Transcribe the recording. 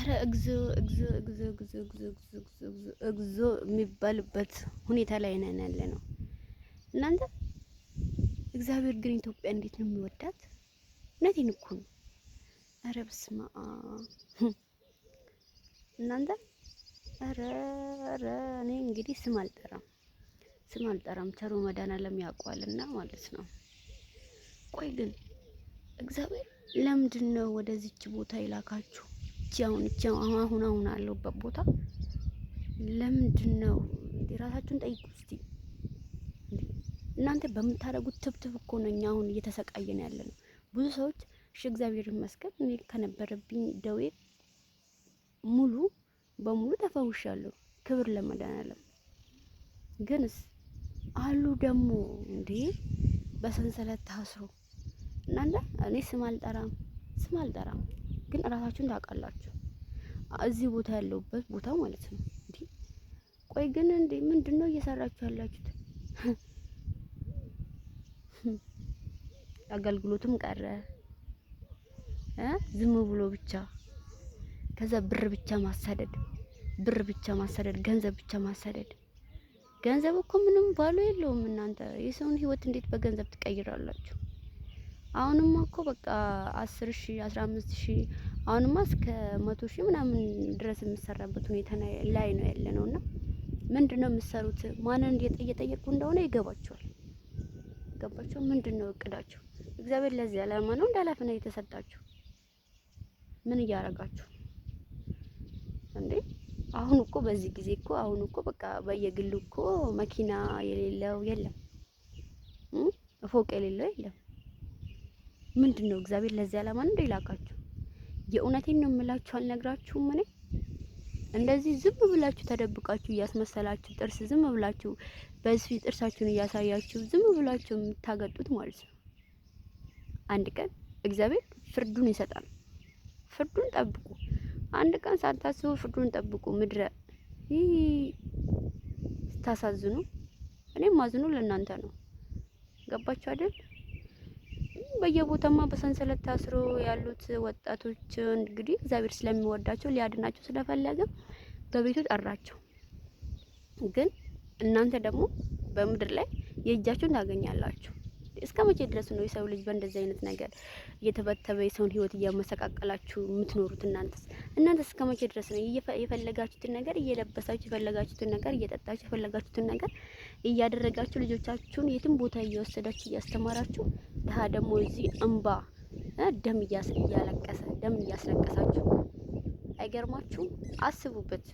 አረ እግዚኦ እግዚኦ እግዚኦ እግዚኦ እግዚኦ እግዚኦ እግዚኦ የሚባልበት ሁኔታ ላይ ነን ያለ ነው እናንተ። እግዚአብሔር ግን ኢትዮጵያ እንዴት ነው የሚወዳት? እውነቴን እኮ ነው። አረ በስመ አብ እናንተ። አረ እኔ እንግዲህ ስም አልጠራም ቸሩ መድኃኒዓለም ያውቀዋልና ማለት ነው። ቆይ ግን እግዚአብሔር ለምንድን ነው ወደዚች ቦታ ይላካችሁ? አሁን አለሁበት ቦታ ለምንድን ነው? ራሳችሁን ጠይቁ እስቲ። እናንተ በምታደርጉት ትብትብ እኮ ነው እኛ አሁን እየተሰቃየን ያለ ነው። ብዙ ሰዎች እሺ እግዚአብሔር ይመስገን እኔ ከነበረብኝ ደዌ ሙሉ በሙሉ ተፈውሻለሁ። ክብር ለመድኃኒዓለም። ግንስ አሉ ደግሞ እንዴ በሰንሰለት ታስሮ እናንተ። እኔ ስም አልጠራም ግን እራሳችሁን ታውቃላችሁ። እዚህ ቦታ ያለውበት ቦታ ማለት ነው። እንዴ ቆይ ግን እንዴ ምንድነው እየሰራችሁ ያላችሁት? አገልግሎቱም ቀረ ዝም ብሎ ብቻ ከዛ ብር ብቻ ማሳደድ፣ ገንዘብ ብቻ ማሳደድ። ገንዘብ እኮ ምንም ባሉ የለውም። እናንተ የሰውን ህይወት እንዴት በገንዘብ ትቀይራላችሁ? አሁንማ እኮ በቃ 10,000 15,000 አሁንማ እስከ 100,000 ምናምን ድረስ የሚሰራበት ሁኔታ ላይ ነው ያለነውና ምንድነው የምትሰሩት? ማንን እየጠየቁ እንደሆነ ይገባቸዋል። ገባቸው? ምንድነው እቅዳችሁ? እግዚአብሔር ለዚህ ዓላማ ነው እንዳላፍና የተሰጣችሁ። ምን እያረጋችሁ እንዴ? አሁን እኮ በዚህ ጊዜ እኮ በቃ በየግሉ እኮ መኪና የሌለው የለም፣ ፎቅ የሌለው የለም። ምንድነው እግዚአብሔር ለዚህ ዓላማ ነው እንደላካችሁ? የእውነቴን ነው የምላችሁ፣ አልነግራችሁም። እኔ እንደዚህ ዝም ብላችሁ ተደብቃችሁ እያስመሰላችሁ ጥርስ ዝም ብላችሁ በዚህ ጥርሳችሁን እያሳያችሁ ዝም ብላችሁ የምታገጡት ማለት ነው። አንድ ቀን እግዚአብሔር ፍርዱን ይሰጣል። ፍርዱን ጠብቁ። አንድ ቀን ሳታስቡ ፍርዱን ጠብቁ። ምድረ ስታሳዝኑ፣ እኔም ማዝኑ ለእናንተ ነው። ገባችሁ አይደል? በየቦታማ በሰንሰለት ታስሮ ያሉት ወጣቶች እንግዲህ እግዚአብሔር ስለሚወዳቸው ሊያድናቸው ስለፈለገ በቤቱ ጠራቸው። ግን እናንተ ደግሞ በምድር ላይ የእጃችሁን ታገኛላችሁ። እስከ መቼ ድረስ ነው የሰው ልጅ በእንደዚህ አይነት ነገር እየተበተበ የሰውን ህይወት እያመሰቃቀላችሁ የምትኖሩት? እናንተስ እስከ መቼ ድረስ ነው የፈለጋችሁትን ነገር እየለበሳችሁ፣ የፈለጋችሁትን ነገር እየጠጣችሁ፣ የፈለጋችሁትን ነገር እያደረጋችሁ ልጆቻችሁን የትም ቦታ እየወሰዳችሁ እያስተማራችሁ፣ ድሀ ደግሞ እዚህ እንባ ደም እያለቀሰ ደም እያስለቀሳችሁ? አይገርማችሁም? አስቡበት።